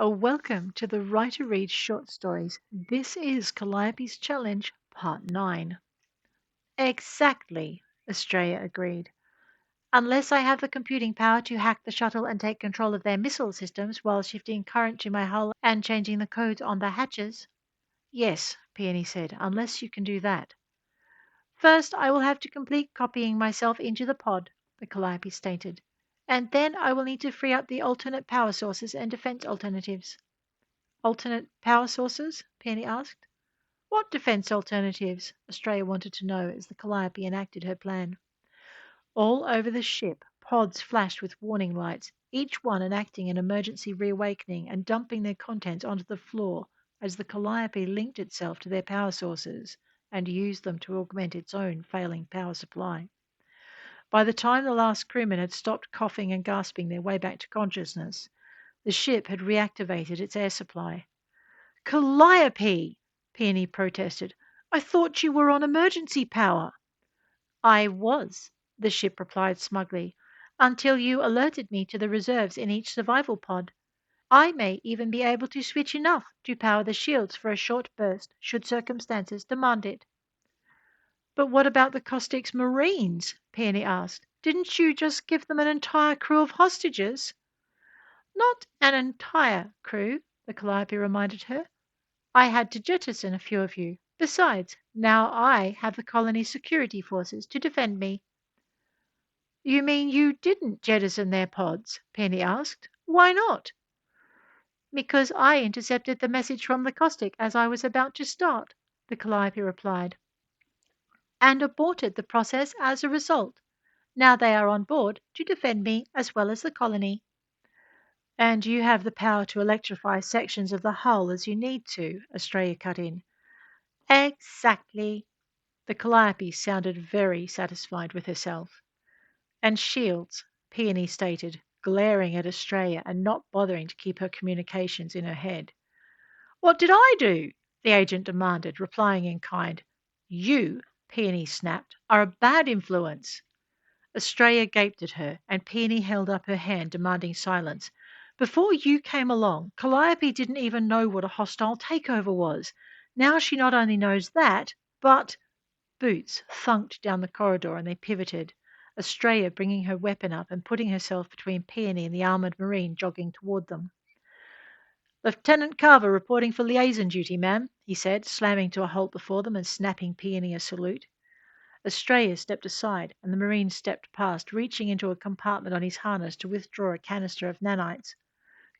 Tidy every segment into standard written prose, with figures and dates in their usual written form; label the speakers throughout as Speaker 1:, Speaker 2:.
Speaker 1: Welcome to the Writer Reads Short Stories. This is Calliope's Challenge, Part 9. Exactly, Australia agreed. Unless I have the computing power to hack the shuttle and take control of their missile systems while shifting current to my hull and changing the codes on the hatches. Yes, Peony said, unless you can do that. First, I will have to complete copying myself into the pod, the Calliope stated. And then I will need to free up the alternate power sources and defense alternatives. Alternate power sources? Peony asked. What defense alternatives? Australia wanted to know as the Calliope enacted her plan. All over the ship, pods flashed with warning lights, each one enacting an emergency reawakening and dumping their contents onto the floor as the Calliope linked itself to their power sources and used them to augment its own failing power supply. By the time the last crewman had stopped coughing and gasping their way back to consciousness, the ship had reactivated its air supply. Calliope, Peony protested. I thought you were on emergency power. I was, the ship replied smugly, until you alerted me to the reserves in each survival pod. I may even be able to switch enough to power the shields for a short burst should circumstances demand it. But what about the Caustic's Marines? Peony asked. Didn't you just give them an entire crew of hostages? Not an entire crew, the Calliope reminded her. I had to jettison a few of you. Besides, now I have the colony's security forces to defend me. You mean you didn't jettison their pods? Penny asked. Why not? Because I intercepted the message from the caustic as I was about to start, the Calliope replied, and aborted the process as a result. Now they are on board to defend me as well as the colony. And you have the power to electrify sections of the hull as you need to, Australia cut in. Exactly. The Calliope sounded very satisfied with herself. And shields, Peony stated, glaring at Australia and not bothering to keep her communications in her head. What did I do? The agent demanded, replying in kind. You, Peony snapped, are a bad influence. Australia gaped at her, and Peony held up her hand, demanding silence. Before you came along, Calliope didn't even know what a hostile takeover was. Now she not only knows that, but boots thunked down the corridor and they pivoted, Australia bringing her weapon up and putting herself between Peony and the armoured marine jogging toward them. Lieutenant Carver reporting for liaison duty, ma'am, he said, slamming to a halt before them and snapping Peony a salute. Australia stepped aside, and the marine stepped past, reaching into a compartment on his harness to withdraw a canister of nanites.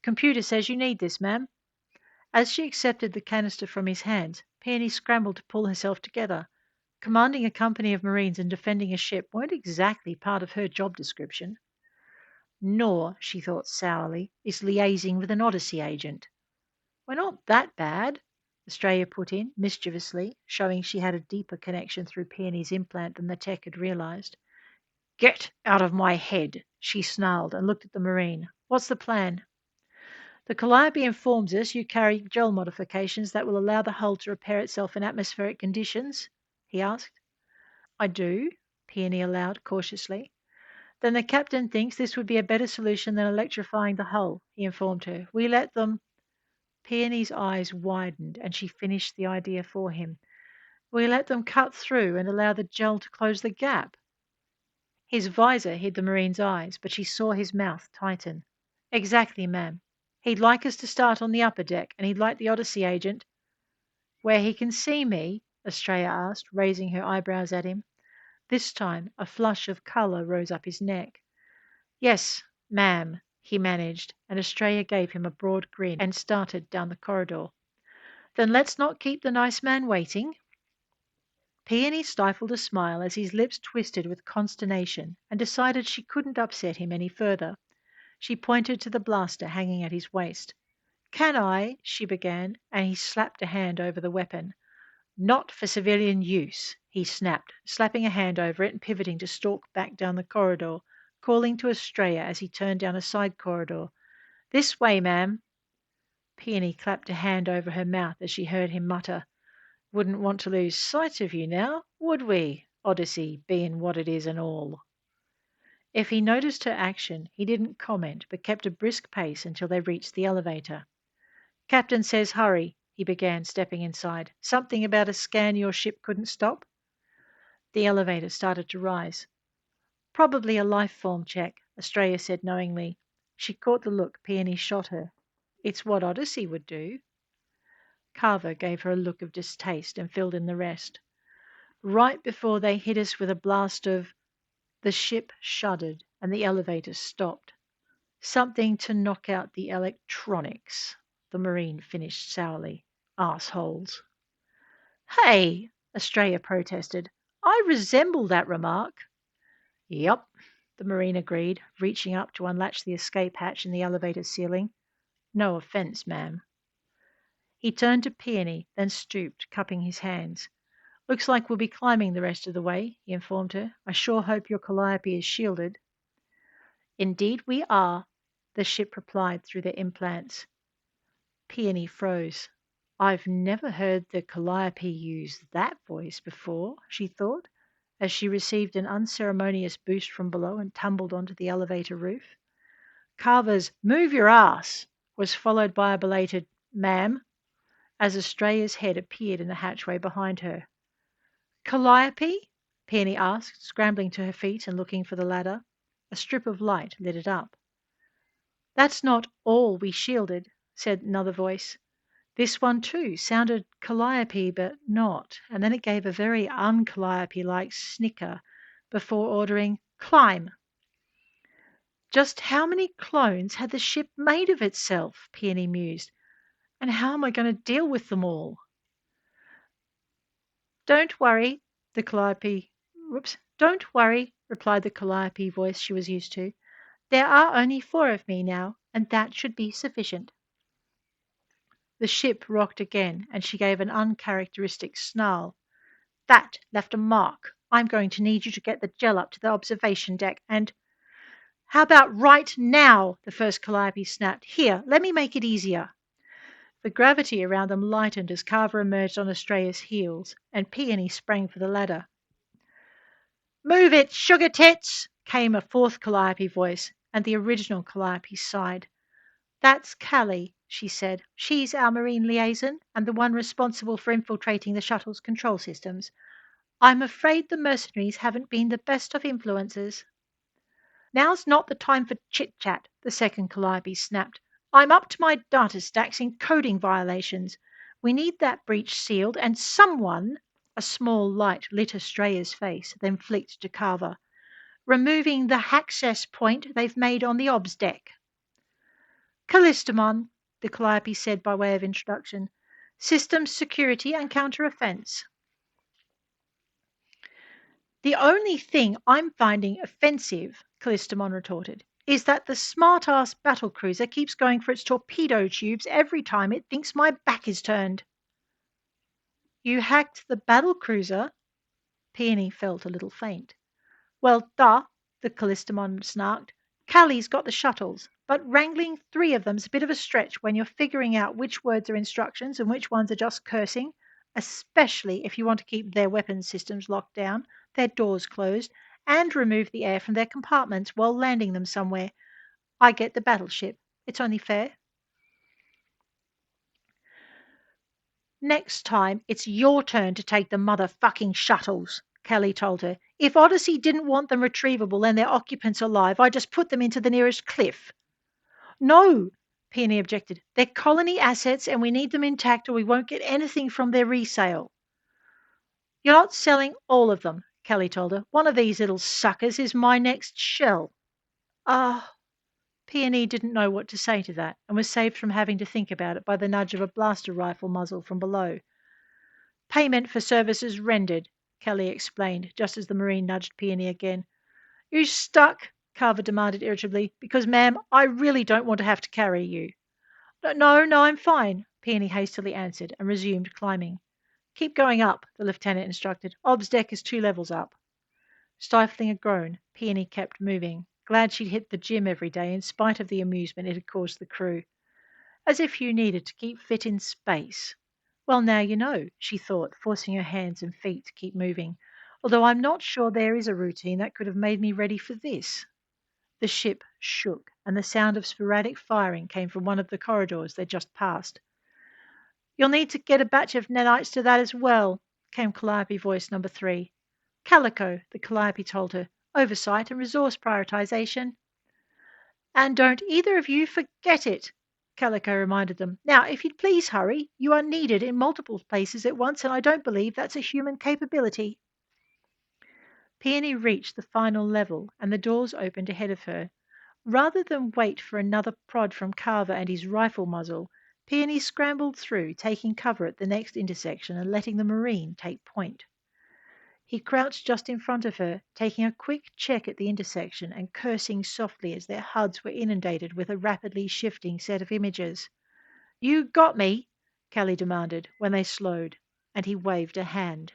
Speaker 1: Computer says you need this, ma'am. As she accepted the canister from his hands, Peony scrambled to pull herself together. Commanding a company of Marines and defending a ship weren't exactly part of her job description. Nor, she thought sourly, is liaising with an Odyssey agent. We're not that bad, Australia put in, mischievously, showing she had a deeper connection through Peony's implant than the tech had realized. Get out of my head, she snarled and looked at the Marine. What's the plan? The Calliope informs us you carry gel modifications that will allow the hull to repair itself in atmospheric conditions, he asked. I do, Peony allowed cautiously. Then the captain thinks this would be a better solution than electrifying the hull, he informed her. We let them. Peony's eyes widened and she finished the idea for him. We let them cut through and allow the gel to close the gap. His visor hid the Marine's eyes, but she saw his mouth tighten. Exactly, ma'am. He'd like us to start on the upper deck, and he'd like the Odyssey agent. Where he can see me? Australia asked, raising her eyebrows at him. This time a flush of colour rose up his neck. Yes, ma'am, he managed, and Australia gave him a broad grin and started down the corridor. Then let's not keep the nice man waiting. Peony stifled a smile as his lips twisted with consternation and decided she couldn't upset him any further. She pointed to the blaster hanging at his waist. Can I? She began, and he slapped a hand over the weapon. Not for civilian use, he snapped, slapping a hand over it and pivoting to stalk back down the corridor, calling to Australia as he turned down a side corridor. This way, ma'am. Peony clapped a hand over her mouth as she heard him mutter, Wouldn't want to lose sight of you now, would we, Odyssey, being what it is and all? If he noticed her action, he didn't comment but kept a brisk pace until they reached the elevator. Captain says hurry, he began, stepping inside. Something about a scan your ship couldn't stop? The elevator started to rise. Probably a life form check, Australia said knowingly. She caught the look Peony shot her. It's what Odyssey would do. Carver gave her a look of distaste and filled in the rest. Right before they hit us with a blast of... The ship shuddered and the elevator stopped. Something to knock out the electronics, the Marine finished sourly. Assholes. Hey, Australia protested. I resemble that remark. Yup, the Marine agreed, reaching up to unlatch the escape hatch in the elevator ceiling. No offense, ma'am. He turned to Peony, then stooped, cupping his hands. Looks like we'll be climbing the rest of the way, he informed her. I sure hope your Calliope is shielded. Indeed we are, the ship replied through their implants. Peony froze. I've never heard the Calliope use that voice before, she thought, as she received an unceremonious boost from below and tumbled onto the elevator roof. Carver's "Move your ass" was followed by a belated "Ma'am," as Australia's head appeared in the hatchway behind her. Calliope? Peony asked, scrambling to her feet and looking for the ladder. A strip of light lit it up. That's not all we shielded, said another voice. This one, too, sounded Calliope, but not, and then it gave a very un-Calliope-like snicker before ordering, "Climb." Just how many clones had the ship made of itself? Peony mused. And how am I going to deal with them all? Don't worry, Don't worry, replied the Calliope voice she was used to. There are only 4 of me now, and that should be sufficient. The ship rocked again, and she gave an uncharacteristic snarl. That left a mark. I'm going to need you to get the gel up to the observation deck and... How about right now? The first Calliope snapped. Here, let me make it easier. The gravity around them lightened as Carver emerged on Australia's heels, and Peony sprang for the ladder. Move it, sugar tits! Came a 4th Calliope voice, and the original Calliope sighed. That's Callie, she said. She's our marine liaison and the one responsible for infiltrating the shuttle's control systems. I'm afraid the mercenaries haven't been the best of influences. Now's not the time for chit-chat, the second Calliope snapped. I'm up to my data stacks in coding violations. We need that breach sealed, and someone... A small light lit Australia's face, then flicked to Carver. Removing the access point they've made on the obs deck. Callistemon, the Calliope said by way of introduction. Systems security and counter-offense. The only thing I'm finding offensive, Callistemon retorted, is that the smart-ass battlecruiser keeps going for its torpedo tubes every time it thinks my back is turned. You hacked the battlecruiser? Peony felt a little faint. Well, duh, the Callistemon snarked. Callie's got the shuttles, but wrangling 3 of them's a bit of a stretch when you're figuring out which words are instructions and which ones are just cursing, especially if you want to keep their weapons systems locked down, their doors closed, and remove the air from their compartments while landing them somewhere. I get the battleship. It's only fair. Next time, it's your turn to take the motherfucking shuttles, Kelly told her. If Odyssey didn't want them retrievable and their occupants alive, I'd just put them into the nearest cliff. No, Peony objected. They're colony assets and we need them intact or we won't get anything from their resale. You're not selling all of them, Kelly told her. One of these little suckers is my next shell. Peony didn't know what to say to that and was saved from having to think about it by the nudge of a blaster rifle muzzle from below. Payment for services rendered, Kelly explained, just as the Marine nudged Peony again. You stuck? Carver demanded irritably. Because, ma'am, I really don't want to have to carry you. No, I'm fine, Peony hastily answered and resumed climbing. Keep going up, the lieutenant instructed. Ob's deck is 2 levels up. Stifling a groan, Peony kept moving, glad she'd hit the gym every day in spite of the amusement it had caused the crew. As if you needed to keep fit in space. Well, now you know, she thought, forcing her hands and feet to keep moving, although I'm not sure there is a routine that could have made me ready for this. The ship shook, and the sound of sporadic firing came from one of the corridors they just passed. You'll need to get a batch of nanites to that as well, came Calliope voice number 3. Calico, the Calliope told her. Oversight and resource prioritization. And don't either of you forget it, Calico reminded them. Now, if you'd please hurry, you are needed in multiple places at once, and I don't believe that's a human capability. Peony reached the final level, and the doors opened ahead of her. Rather than wait for another prod from Carver and his rifle muzzle, Peony scrambled through, taking cover at the next intersection and letting the Marine take point. He crouched just in front of her, taking a quick check at the intersection and cursing softly as their HUDs were inundated with a rapidly shifting set of images. You got me? Kelly demanded when they slowed, and he waved a hand.